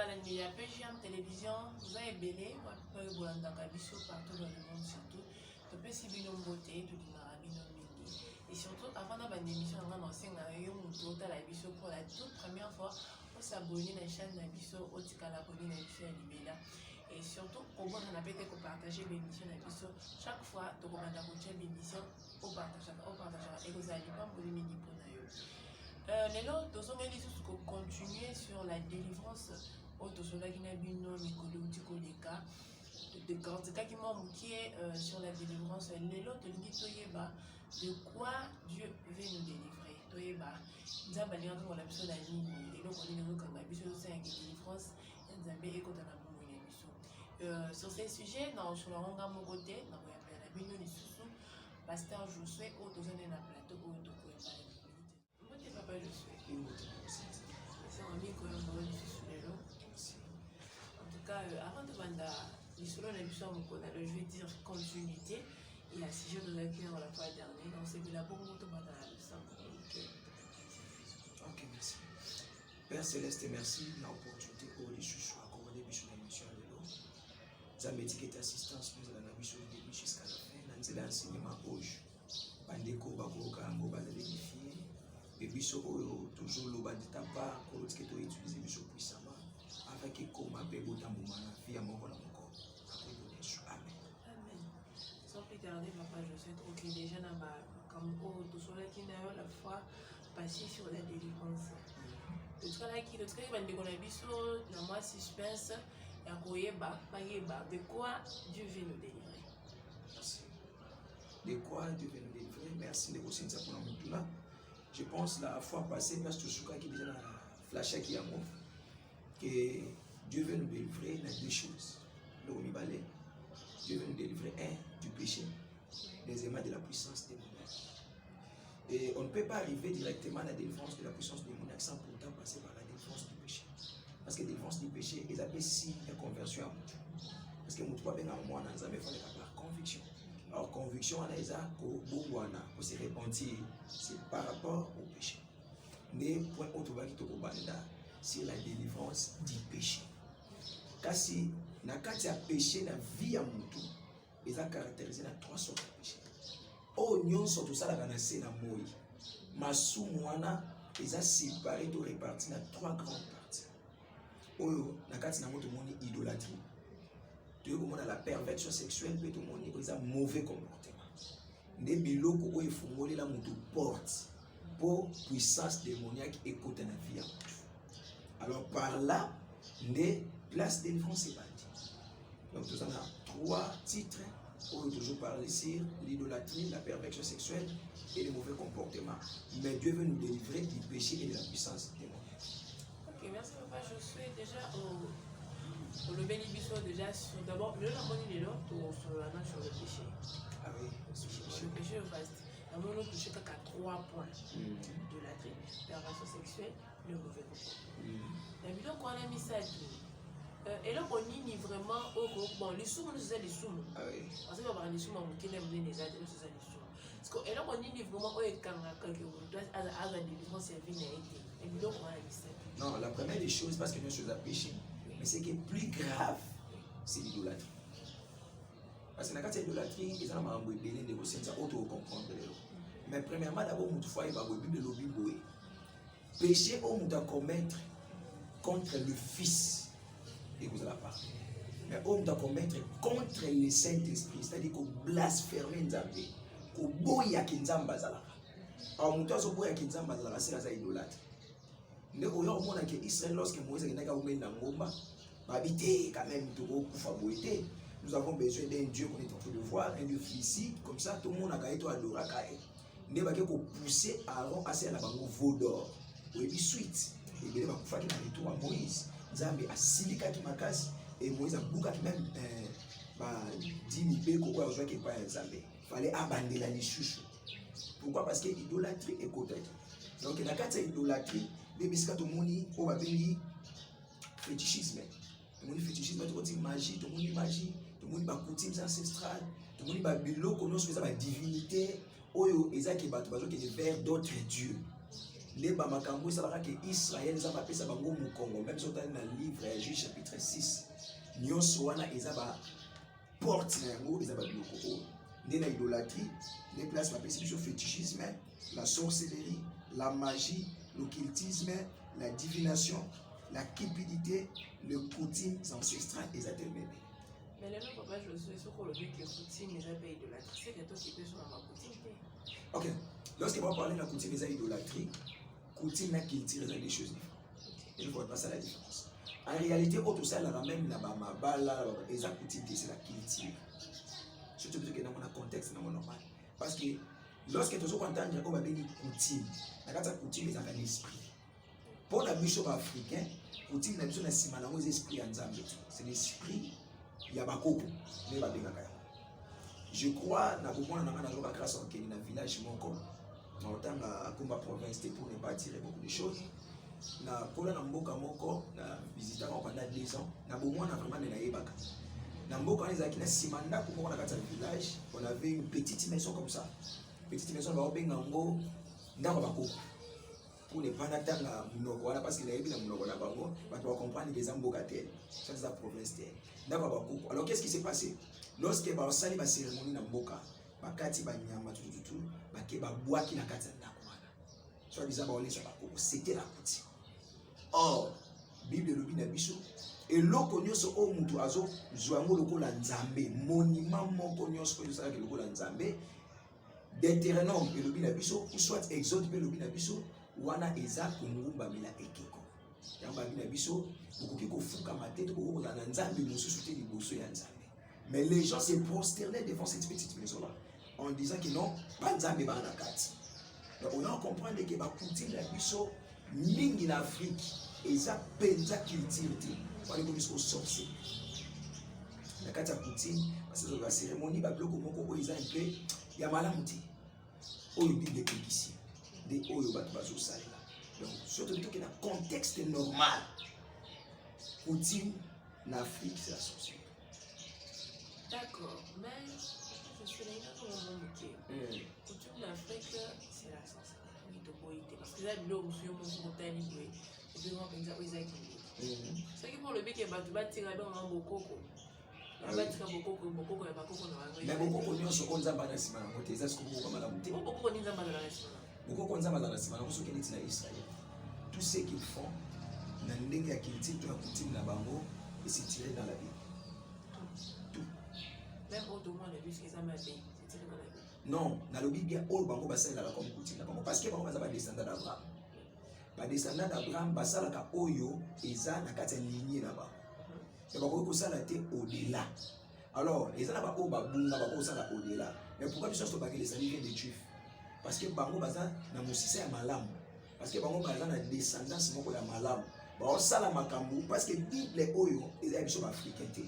balani ya PGM télévision, vous avez belé, vous avez partout dans le monde surtout. Tu peux si bien beauté, tout le monde. Et surtout, avant d'avoir une émission, on a lancé un pour la toute première fois. On s'abonner à la chaîne Nabiso, au Tika l'abonner à l'émission Libéla. Et surtout, on va partager l'émission Nabiso. Chaque fois, tu vas partager l'émission, on partage. Et vous allez pas vous limiter pour nous. Les lots, nous sommes continuer sur la délivrance. Sur la Guinée-Bino, de qui est sur la délivrance. Les lots, de quoi Dieu veut nous délivrer. Nous avons la ligne, et donc on est dans la délivrance, sur ces sujets, dans le côté, dans la pasteur Josué, au plateau, papa Josué. C'est un ami en tout cas, avant de vendre je vais dire continuité. Et à sujet de la fois dernière, on s'est vu là pour nous tout Ok, merci. Père Céleste, merci de l'opportunité pour les chouchous accordés sur la mission de l'eau. Nous avons dit assistance pour la mission de début jusqu'à la fin. Nous avons enseignement rouge. Bandeko bakoka ngo bazalifier. Et biso toujours le bas de tabac, pour que tu utilises biso puissamment. Avec que comme appel au tambour na vie à mon corps. Amen. Amen. Sans plus tarder, papa, je souhaite ok déjà comme tout cela qui n'a la foi passer sur la délivrance. Le travail qui va nous biso na moi suspense ya koyeba de quoi Dieu veut nous délivrer. Merci. De quoi Dieu veut nous délivrer. Merci de vous sentir pour nous là. Je pense la fois passée, parce que je qui déjà flashé qui a mot que Dieu veut nous délivrer dans deux choses. Dieu veut nous délivrer du péché, deuxièmement de la puissance démoniaque. Et on ne peut pas arriver directement à la délivrance de la puissance démoniaque sans pourtant passer par la délivrance du péché. Parce que la délivrance du péché, ils appellent si la conversion à Moutou. Parce que Moutou pas bien à moi, nous avons fait par conviction. Alors, conviction, on se repentir, c'est par rapport au péché. Mais point c'est la délivrance du péché. Car si na kati ya péché na vie ya mutu, ils ont caractérisé dans trois sortes de péché. Oh, nyon surtout ça la ganase na moi. Masu mwana, ils ont séparé de réparti dans trois grandes parties. Oh, na kati na mutu moni idolâtrie. Tu vois, la perversion sexuelle peut tout le monde ils ont mauvais comportement. Des biloko où il faut mourir la mutu porte pour puissance démoniaque et côté la vie. Alors par là, les places de délivrance est bâtie. Donc nous avons trois titres où il toujours parler sur l'idolâtrie, la perversion sexuelle et le mauvais comportement. Mais Dieu veut nous délivrer du péché et de la puissance démoniaque. Ok, merci papa. Je suis déjà au le bénéfice déjà sur d'abord le là sur la nature sur le péché. Ah oui, le péché vaste. D'abord nous touché qu'à 3 points de la perversion sexuelle, le mauvais comportement. La vidéo qu'on a mis ça et là on y vraiment au bon les sous nous c'est les sous. Ah oui. Parce que on va les sous on qui les mener les aides c'est les sous. Parce que et là on y vraiment au quand quelque chose à la délivrance servir n'a été. Et vidéo qu'on a mis ça. Non, la première des choses parce que nous sommes à péché. Mais ce qui est plus grave, c'est l'idolâtrie. Parce que dans le cas de l'idolâtrie, ils ont un peu de négocier, ça auto-comprendre. Mais premièrement, d'abord, il faut faire la Bible de l'Obiboé. Péché, on doit commettre contre le Fils. Et vous allez parler. Mais on doit commettre contre le Saint-Esprit. C'est-à-dire qu'on blasphème Nzambé. Qu'on boya Kinzamba Zala. Alors, on doit se boya Kinzamba Zala, c'est la idolâtrie. Mais au moment où Israël, lorsque Moïse a été en Ngomba, quand même, nous avons besoin d'un Dieu qu'on est en train de voir, un Dieu physique, comme ça, tout le monde a été adoré. Nous avons poussé Aaron à faire la veau d'or. Et puis, suite, il va faire un retour à Moïse. Nzambe a silika qui makas et Moïse a bouka qui même 10 000 pourquoi on qui pas Nzambe. Fallait abandonner la chouchou. Pourquoi? Parce que l'idolâtrie est côté. Donc, dans le cas de l'idolâtrie, les biscuits, tout le monde, on va venir fétichisme. Tout le monde fétichisme, tout le monde magie, tout le monde magie, tout le monde a coutumes ancestrales, tout le monde a bilo, connaît la divinité, oyo, ezaki bato, qui est vers d'autres dieux. les bamakambo ça va que Israël ça va pesa bango mu Congo même si on dans le livre Juge chapitre 6 nyonso wana eza ba porte na yango eza ba biloko na idolâtrie les places va pesa sur fétichisme, la sorcellerie, la magie, l'occultisme, la divination, la cupidité, le coutume ancestrales et ça terminé. Mais le papa Josué ce qu'on le dit que coutume les appels idolâtrie c'est que toi qui peux sur ma coutume. OK. Lorsqu'on va parler de la coutume et idolâtrie, coutume et culture c'est des choses différentes. Il faut passer à la différence. En réalité, tout ça la ramène la bala et la coutume c'est la culture. Surtout parce que dans mon contexte dans mon normal. Parce que lorsque tu entends qu'on va bénir coutume, la coutume est dans l'esprit. Pour la bishop africain, coutume na biso na sima na ngo esprit en Nzambe. C'est l'esprit ya bakoko ne ba bengaka. Je crois na bomona na na zoka grâce au Kenya na village moko. Na otanga komba province pour ne pas dire beaucoup de choses. Na kola na mboka moko na visiter pendant 2 ans. Na bomona vraiment na yebaka. Na mboka on ezaki na sima ndako moko na kati ya village, on avait une petite maison comme ça. Petite maison ba obenga ngo ndako bakoko. Pour ne pas attendre monoko wana parce que na yebi na monoko na bango, ba to comprendre les amboka tel. Ça c'est la province tel. Ndako bakoko. Alors qu'est-ce qui s'est passé? Lorsque ba osali ba cérémonie na mboka, ba kati ba nyama tout, ba ke ba boaki na kati ndako wana. Soit bizarre ba olesa bakoko, c'était la coutume. Or, Bible lobi na biso et loko nyonso o mutu azo zwango lokola nzambe, monument moko nyonso ko sala ke lokola nzambe. Deutéronome et lobi na biso, ou soit Exode pe lobi na biso, wana eza kungumba mila ekeko. Yamba bina biso, okoki kofuka matete ko ko na nzambe mosusu te liboso ya nzambe. Mais les gens se prosternaient devant cette petite maison là en disant que non, pas nzambe ba na kati. Donc on a compris que ba coutume la biso mingi na Afrique eza penza culture te. Wale ko biso sorcier. Na kati ya coutume, parce que la cérémonie ba bloko moko o eza un peu ya malamu te. Oyo Bible ici. Des oyo bato bazo salela. Donc surtout que dans le contexte normal, coutume en Afrique c'est la sorcière. D'accord, mais je suis là dans mon monde. Coutume d'Afrique c'est la sorcellerie. Oui, de boïté. Parce que là, l'homme sur mon montagne, et puis on peut dire oui, c'est que pour le bec, il va tirer dans un bokoko. Il va tirer bokoko, bokoko et bakoko dans la rue. Mais bokoko n'y a pas de zamba na sima na côté. Est-ce que vous avez mal à monter? Bokoko n'y a pas de la sima. Bokoko n'y a pas de la sima. On se connaît dans Israël. Tout ce qu'ils font, dans le nègre qui tire la coutume na bango, et c'est tiré dans la Bible. Tout. Même autrement, le but qu'ils ont mal fait, c'est tiré dans la Bible. Non, dans le Bible, all bango bassin la comme coutume na bango. Parce que bango bazaba descendant d'Abraham. Ba descendant d'Abraham basala ka oyo eza na kati ya lignée na bango. Et bango ko sala te au-delà. Alors, les gens ont babunga bako sala au-delà. Mais pourquoi tu cherches pas que les amis des juifs? Parce que bango baza na musisa ya malamu. Parce que bango baza na descendance moko ya malamu. Ba sala makambo parce que Bible oyo eza biso africain te.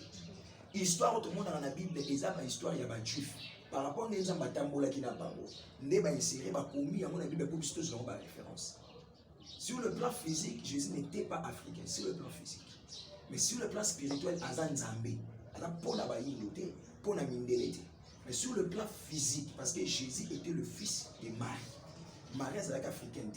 Histoire tout le monde dans la Bible eza ba histoire ya ba juif. Par rapport aux gens batambola qui na bango. Ne ba insérer ba komi ya mona Bible pour biso tous ba référence. Sur le plan physique, Jésus n'était pas africain sur le plan physique. Mais sur le plan spirituel, Azan Zambé, pour la baïnoté, pour la mindelete. Mais sur le plan physique, parce que Jésus était le fils de Marie. Marie est africaine,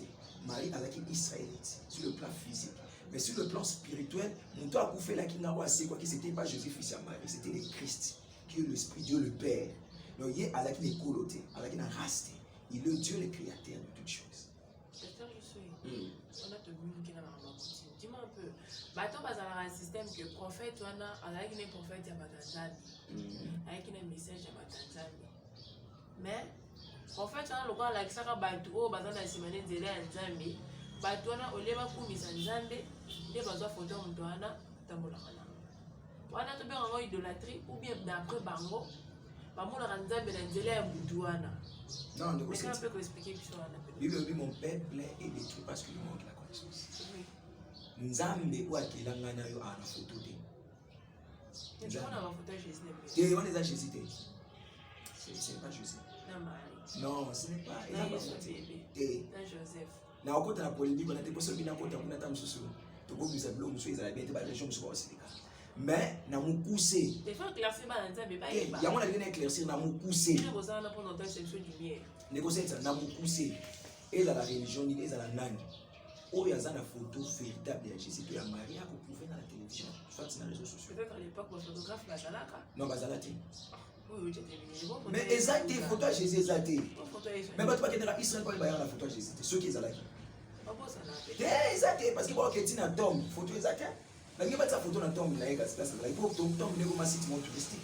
Marie est israélite, sur le plan physique. Mais sur le plan spirituel, mon toit a fait la kinawa, c'est quoi que c'était pas Jésus fils de Marie, c'était le Christ, qui est l'Esprit Dieu le Père. Donc il y a qui est coloté, qui est rasté. Il est le Dieu le créateur de toutes choses. Pasteur, je suis. On a te qui n'a pas coutume. Dis-moi un peu. Maintenant, on a un système que prophète, on a un prophète, il y a Matanzani. Avec un message, il y a Matanzani. Mais, prophète, on a le droit à l'accès à Batou, basé dans la semaine de l'Anzambi. Batou, on a au leva Koumi Sanzambi, et basé photo Moutoana, Tamboulana. On a tout bien en idolâtrie, ou bien d'après Bango, Bamou la Ranzambi, l'Anzélé à Boudouana. Non, ne vous savez pas expliquer sur la Bible dit mon peuple est détruit parce qu'il manque la connaissance. Nzambe ou akilanga na yo ana photo te. Tu vois la photo Jésus. Et on les a Jésus. C'est pas Jésus. Non, non, ce n'est pas. Il a pas bébé. Joseph. Na okota na polémique on a déposé bina kota kuna ta msusu. To ko bisa blo musu ezala bien te ba région musu ba osika. Mais na mukuse. Des fois éclaircir ba nzambe ba yeba. Ya mona bien éclaircir na mukuse. Il a besoin de prendre dans section lumière. Négocier ça na mukuse. Et dans la religion, et dans la nani. Oh, il y a une photo véritable de Jésus. Tu as marié pour prouver dans la télévision. Soit dans les réseaux sociaux. Peut-être à l'époque, le photographe Bazalaka. Non, Bazalati. Oui, tu as mais exact, photo de Jésus, exact. Mais pas que dans Israël, il y a la photo de Jésus. Ceux qui sont là. Exact, parce que bon, que tu as une tombe, photo exact. Mais il y a pas de photo dans la tombe, il faut que ton tombe ne pas site touristique.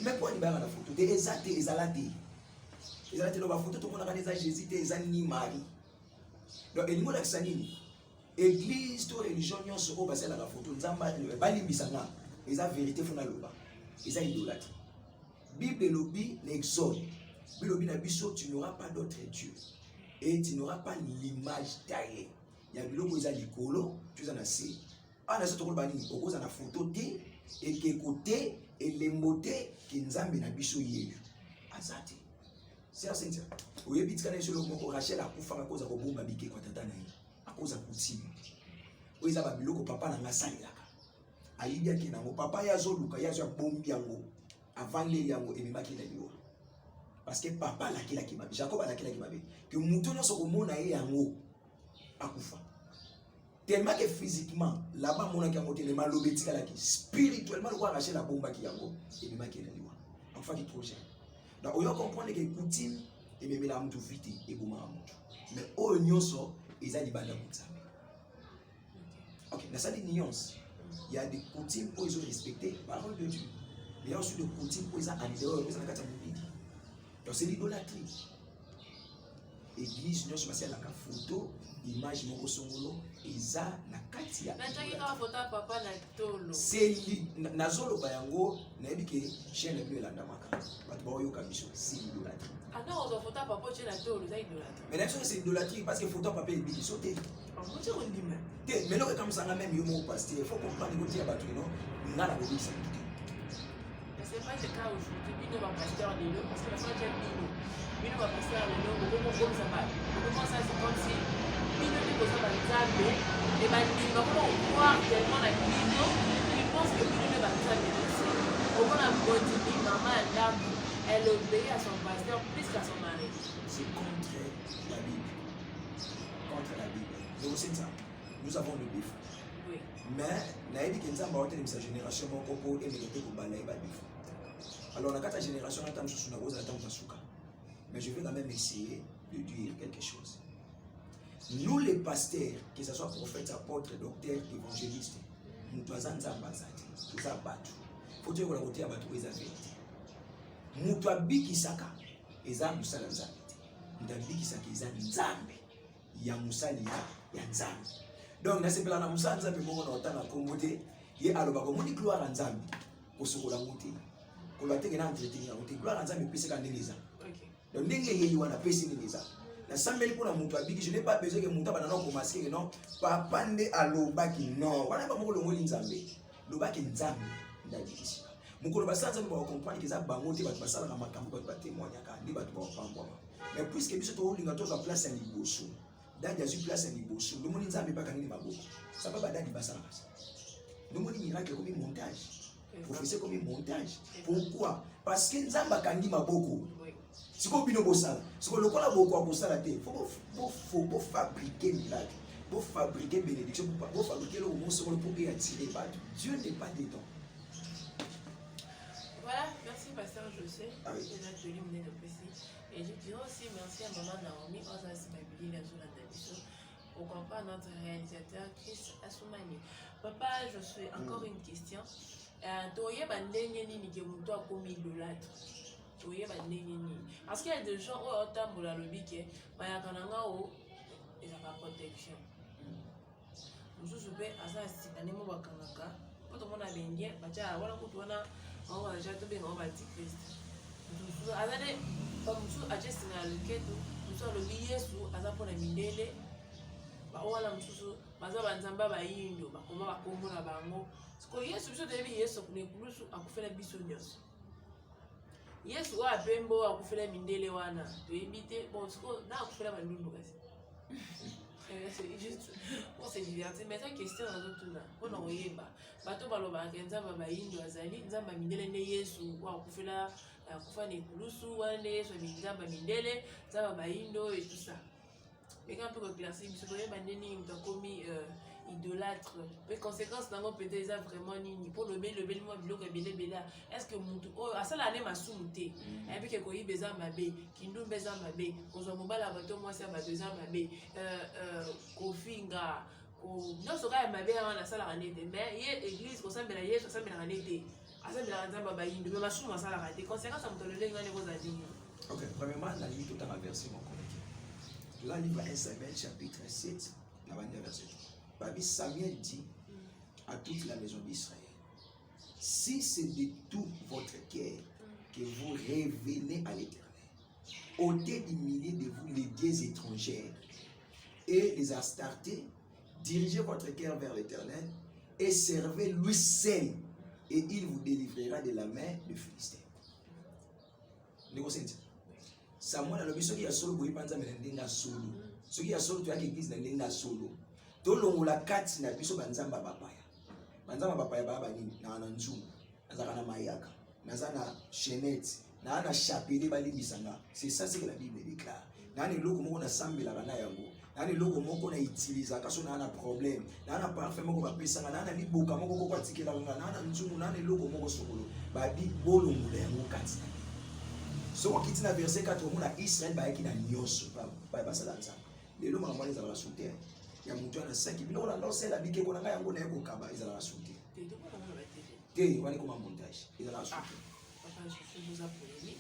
Mais pour il y a la photo, c'est exact, c'est exact. Exact, la photo, tout le monde a des Jésus, c'est exact, ni Marie. Donc, il y a une église, toute religion, il y a une photo, il y a une vérité, il y a une idolâtrie. Bible lobby, l'exode. Bible lobby, tu n'auras pas d'autre Dieu. Et tu n'auras pas l'image taillée. Il y a des gens qui ont des colos, tu en as assez. Ah, on a ce qu'on a dit, on a la photo et qui côté et les mots qui nous ont mis à biso yéyu. Azati. C'est assez simple. Vous voyez, quand sur le mot Rachel a pu faire à cause de bomba biké kwa tata na à cause de coutume. Vous voyez, ça va biloko papa na ngasali là. Aïbia qui na mo papa ya zo luka ya zo bombi yango avant les yango et mimaki na liwa. Parce que papa la ki mabe, Jacob la ki mabe. Que mouton nyonso komona ye yango akufa. Tellement que physiquement, là-bas mon aki yango tellement lobetika la ki spirituellement le roi Rachel la bomba ki yango et mimaki na liwa. Enfin qui trop cher. Donc on comprendre que coutume et même la mtu vite et boma mtu. Mais o nyonso ezali banda mutsambe. OK, dans cette nuance, il y a des coutumes où ils ont respecté la parole de Dieu. Mais il y a aussi des coutumes où ils ont annulé la carte de. Donc c'est l'idolâtrie. Église, nous sommes la photo, image, nous sommes là, na katia. C'est Nazolo Bayango, Nabi que j'ai le plus la Namaka. C'est l'idolâtrie. Ah non, on photo papa, tu l'as tolo, c'est idolâtrie. Mais l'action c'est l'idolâtrie parce que photo papa est bien sauté. Mais là, comme ça, même il faut comprendre que tu as battu, non? N'a la police. C'est pas le cas aujourd'hui, Bino va passer en l'élo, parce que la fois j'aime Bino. Bino va passer en l'élo, comment ça va? Comment ça c'est comme si Bino n'est pas dans le Zambé, et Bino va croire tellement à Bino, il pense que Bino n'est pas dans le Zambé aussi. Au moins la bonne maman, elle obéit à son pasteur plus qu'à son mari. C'est contre la Bible. Contre la Bible. Donc c'est ça. Nous avons le défaut. Oui. Mais, naïbi qui nous a battu dans sa génération, mon copain est mérité pour balayer le défaut. Alors, dans la génération, mais je vais quand même essayer de dire quelque chose. Nous, les pasteurs, que ce soit prophètes, apôtres, docteurs, évangélistes, nous devons nous abattre. Il faut dire que la vérité est la vérité. Nous devons biki saka, eza musala nzambe. Nous devons biki saka, eza nzambe. Ya musali ya nzambe. Donc, na sepela na musala nzambe mongo na otana komote, ye aloba komoni gloire nzambe. Kosokola mote. On va tenir un entretien, on te gloire à Nzambe pèse quand neza. Donc ndenge yeyi wana pèse neza. Na sambeli pour la mutu abiki, je n'ai pas besoin que mutu bana non masquer non. Papa nde alobaki non. Wana ba moko longoli Nzambe. Lobaki Nzambe ndadikisi. Mukolo basanza ba comprendre que ça bango te ba basala na makambo ba témoigner ka ndi ba ba pamba. Mais puisque biso to linga to za place en liboso. Dadi azu place en liboso. Le moni Nzambe ba kanini maboko. Ça va ba dadi basala basa. Le moni miracle comme montage. Professeur comme un montage. Pourquoi? Parce que Nzamba kangi maboko. Si vous bino bosala, si vous lokola boko a bosala te, faut fabriquer miracle, faut fabriquer bénédiction, faut fabriquer le moment sur le pour attirer pas. Dieu n'est pas dedans. Voilà, merci pasteur José. Ah oui. Et je dirais aussi merci à maman Naomi, pourquoi pas notre réalisateur Chris Assoumani. Papa, je suis encore une question. Parce qu'il y a des gens où autant pour la lobby qui est pas protection. Nous sommes à ça, c'est un émo bakanga. Quand on a bien, bacha, voilà, quand on a, on va déjà tomber en bâti Christ. Nous sommes à la comme nous sommes à juste dans le quai, nous sommes le billet sous à ça pour la mindele. Voilà, nous sommes à Banzamba, Bayindo, Bakoma, Bakomo, la Bango. Yesu biso toyebi yesu nekulusu akufela biso nyonso yesu oyo apembo akufela mindele wana toyebi te bon siko na akufela bandundu kasi c'est diverti mais ta question nazotuna mpona koyeba bato balobaka nzambe bayindo azali nzambe mindele nde yesu oyo akufela akufa nekulusu wana nde yesu nzambe mindele nzambe bayindo et tout ça Mais quand on peut classer, je voyais Banini, il a commis idolâtre. Les conséquences n'ont peut-être vraiment ni pour le bel moi, le bel est-ce que mon oh, à ça l'année m'a soumouté. Et puis que il besoin ma bé, qui nous besoin ma bé, qu'on soit mobile à moi, c'est ma besoin ma bé, Kofinga. Non, ce gars m'a bé avant la salle à l'année, mais il y a l'église, qu'on s'en bélaye, ça s'en bélaye. À ça, bélaye, mais ma soum à ça la raté. Conséquence, ça me donne les gars, les gros amis. Ok, premièrement, la limite tout à verset, mon collègue. Là, livre 1 Samuel, chapitre 7, la verset 3. Samuel dit à toute la maison d'Israël, si c'est de tout votre cœur que vous revenez à l'Éternel, ôtez du milieu de vous les dieux étrangères et les astartés, dirigez votre cœur vers l'Éternel et servez lui seul, et il vous délivrera de la main des Philistins. Samuel a lobi soki ya solo boyi panza menendenga solo. Soki ya solo tuyaki église na ndenga solo. Tolongola kati na biso banzamba bapaya. Banzamba bapaya baba nini na nzungu. Nazaka na mayaka. Nazana chenette. Na na chapelet balimbisanga. C'est ça ce que la Bible déclare. Na ni loko moko na sambela bana yango. Na ni loko moko na utiliser kaso na problème. Na na parfum moko bapesanga na na liboka moko ko kwatikela nga na nzungu na ni loko moko sokolo. Babi bolongola yango kati. Ce qui dit dans verset 4, on a Israël qui a nyos pas basala nzamba. Les lois maman les ala souter. Il y a mutu na 5 bino la lance la bike ko na yango na ko kaba ils ala souter. Té wani ko montage. Ils ala souter. Papa je vous appelle.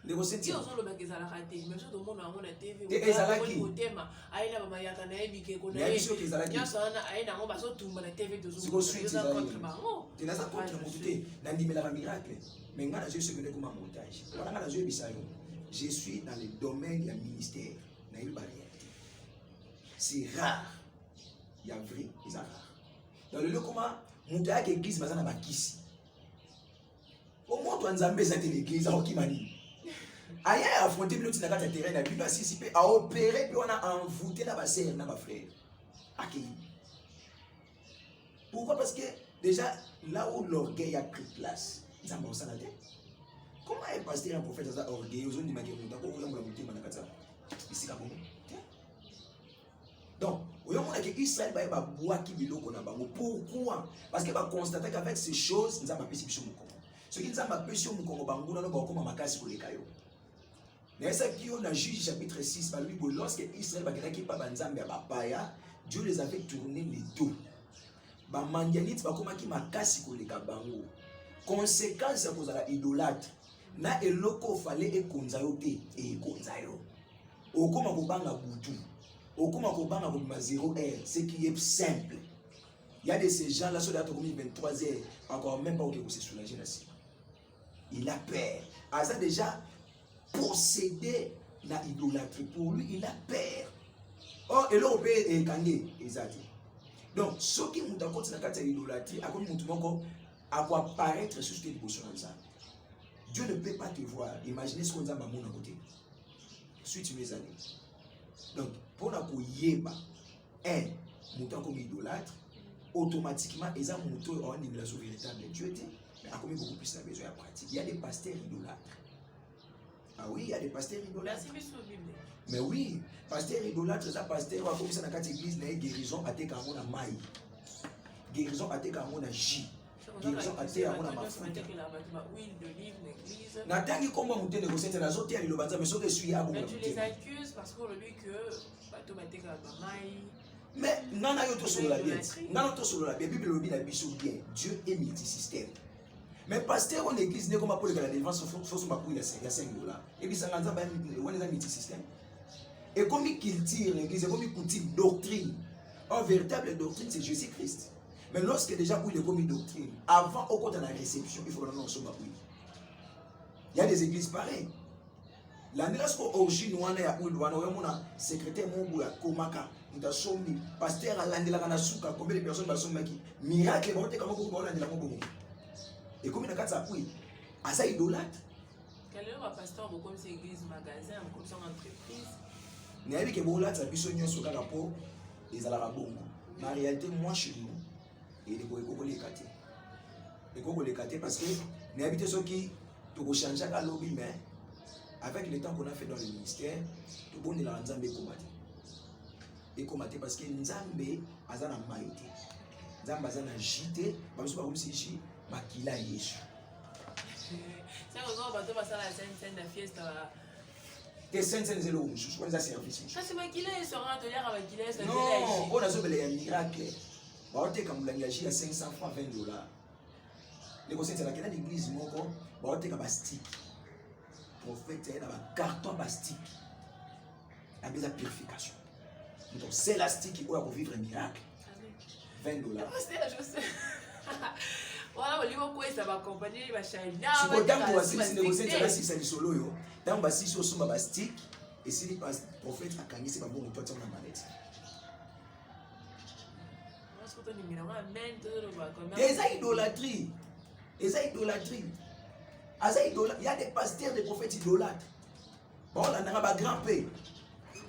Les recettes si on le bazala raté, mais tout le monde a la TV. Et ezalaki au thème aina mama yaka na ebike ko na. Mais biso ezalaki. Ya sana aina ngo baso tumba na TV to zo. C'est contre bango. Tu n'as pas contre monter na ndimela ka miracle. Mais moi, je suis venu comme un montage. Je suis dans le domaine du ministère. C'est rare. Il y a vrai, c'est rare. Dans le lieu comment, montage qui église, mais ça n'a pas qui. Au moins, tu as un zambé, l'église, à Okimani. Aïe, affronter le petit terrain, il a pu participer à opérer, puis on a envoûté la sœur, ma frère. Accueilli. Pourquoi? Parce que déjà, là où l'orgueil a pris place, ils ont pensé à la tête. Comment est pasteur un prophète à orgueil? Ils ont dit donc, Israël va boire qui biloko na bango. Pourquoi? Parce qu'il va constater qu'avec ces choses, nous avons appris sur le Congo. Ce qui nous a appris sur le Congo, nous avons comme un makasi pour les cailloux. Mais ça qui on a Juge chapitre 6, par lui, lorsque Israël va gagner pas banzambe à Bapaya, Dieu les avait tourné les dos. Ba mandianite va comme qui makasi pour les bango. Conséquence à cause de la idolâtre. Na eloko fallait e konzayote e konzayo. Okoma kobanga butu. Okoma kobanga ko 0h, ce qui est simple. Il y a de ces gens là sur la commis 23h, encore même pas au que se soulager là. Il a peur. Asa déjà possédé la idolâtrie pour lui, il a peur. Oh, et là on peut écanger exact. Donc ce qui nous a continué à l'idolâtrie, a comme nous moko à quoi paraître sur ce qui est dévotion dans ça. Dieu ne peut pas te voir. Imaginez ce qu'on a à mon côté. Suite mes années. Donc, pour la yeba, mouton comme idolâtre, automatiquement, ils ont monté en émulation véritable de Dieu. Mais à combien beaucoup plus la besoin à pratique. Il y a des pasteurs idolâtres. Ah oui, il y a des pasteurs idolâtres. Mais oui, pasteur idolâtre, ça pasteur, comme ça dans la église, il y a guérison à tes carmons à maille. Guérison à tes carmons à J. Guérison à tes carmons à mafuta. Natangi comment monter négocier na zote ya lilobanza mais so suis à bon. Mais tu les accuses parce qu'on lui que bateau baté ka maille. Mais nana yo to solo la bien. Nana to solo la bien. Bible le dit la biso bien. Dieu est multisystème. Mais pasteur en église ne comme pour la défense faut se m'appuyer la $5. Église nganja ba on est multisystème. Et comme il tire l'église, comme il cultive doctrine. En véritable doctrine c'est Jésus-Christ. Mais lorsque déjà il est comme une doctrine, avant au côté de la réception, il faut que nous soyons appuyés. Il y a des églises pareilles. L'année lorsque origine wana ya uil wana oyamona secrétaire mungu ya komaka ndasombi pasteur alandela kana suka combien de personnes basomaki miracle bonte kama ko balandela mo bongo. Et comme il a appui à ça idolâtre. Quel est le pasteur comme c'est église magasin comme son entreprise? N'abi ke bolata biso nyonso kaka po ezala bongo. En réalité moi chez nous il est ko les katé. Et ko les katé parce que n'habite ceux qui pour changer à lobby, mais avec le temps qu'on a fait dans le ministère, tout le monde est en train de combattre. ekomate parce que nzambe aza na mayo te nzambe aza na ji te babiso bakomisi ji makila ya yesu c'est encore bateau passer la scène de fiesta te sense nzelo mosusu wana eza service mosusu kasi makila esora toliaka makila non oyo nazobela ya miracle baoteka molangi ya ji ya 500 francs 20 dollars lekosensela kena l'église moko baoteka bastike prophète na bacarton bastike abeza purification donc c'est la stick oyo akovivre miracle 20 dollars wana olingo kwesa bakompani sikotango basilisi basisa lisolo oyo ntango basilisi osomba bastik esili prophète akangisi babongo to atiango na malete eza idolâtrie eza idolâtrie aza idolâtre. Il y a des pasteurs, des prophètes idolâtres. Bon, on a un grand pays.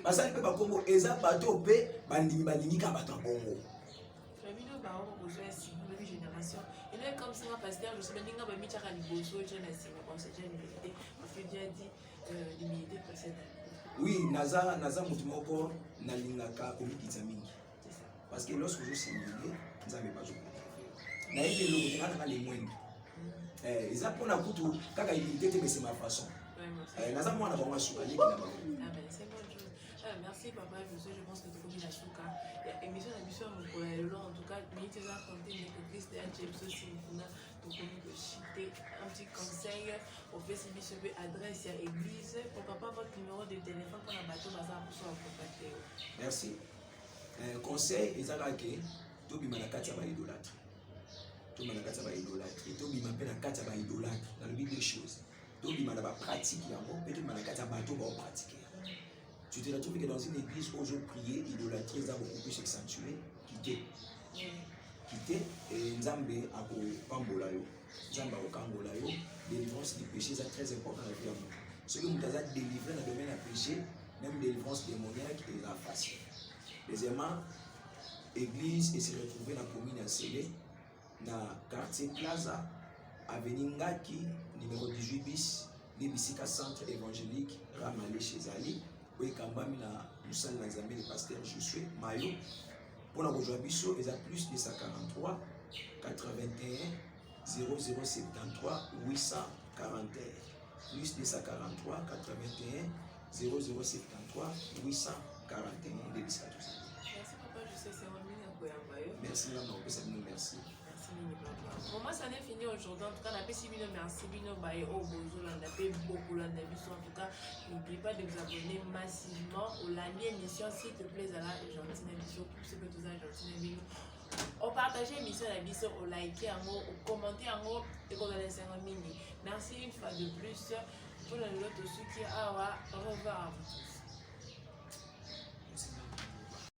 Parce que le Congo, ils ont bateau pays, bandimi bandimi ka bateau Congo. Et là, comme c'est un pasteur, je sais pas, ninga ba micha ka liboso, je na sima comme c'est une vérité, parce que Dieu a dit l'humilité précède. Oui, naza mutu moko na lingaka komikitsa mingi. Parce que lorsque je suis humilié, nous n'avons pas joué. Na yeke lo ngana ka le mwendo. Eza pona kutu kaka humilité mais c'est ma façon. Naza mwana ba masuka yeki na ba. Ah ben c'est bon chose. Merci papa, je pense que tu connais la souka. Émission d'émission pour en tout cas, minute à compter que Christ et James aussi nous de chiter un petit conseil au Facebook sur adresse à l'église. Pourquoi pas votre numéro de téléphone pour la bateau bazar pour soit contacter. Merci. Conseil ezalaki tobima na kati ya ba idolâtre. Tobima na kati ya ba idolâtre. Et tobima pe na kati ya ba idolâtre. Dans le but des choses. Tobima na ba pratique yango, pe tobima na kati ya bateau ba pratiquer. Tu te retrouves que dans une église où je priais, idolâtrie a beaucoup plus accentué, quitter. Quitter et Nzambe a pambola yo. Nzambe a kambola yo. Délivrance du péché, c'est très important dans la vie de l'homme. Ceux qui nous ont délivré dans le domaine du péché, même délivrance démoniaque, est la facile. Deuxièmement, église et se retrouver dans la commune à Sélé, dans le quartier Plaza, avenue Ngaki, numéro 18 bis, Libisika Centre évangélique, Ramalé chez Ali. Oui, Kambami na Moussal Nazamé, le pasteur Josué Mayo. Pour la Rojoabiso, ils ont plus de 143 81 0073 841. Plus de 143 81 0073 841. Merci papa, je sais, c'est un minute. Merci, maman, merci. Pour moi, ça n'est fini aujourd'hui. En tout cas, on a fait merci, Bino Baye, au Bozo, on a fait beaucoup de en tout cas, n'oublie pas de vous abonner massivement au Lani émission, s'il te plaît, à la gentille émission, tout ce que tu as gentil émission. Au partager l'émission, la vidéo, au liker, au commenter, et qu'on a laissé un mini. Merci une fois de plus. Pour le lot de ceux qui au revoir à vous tous.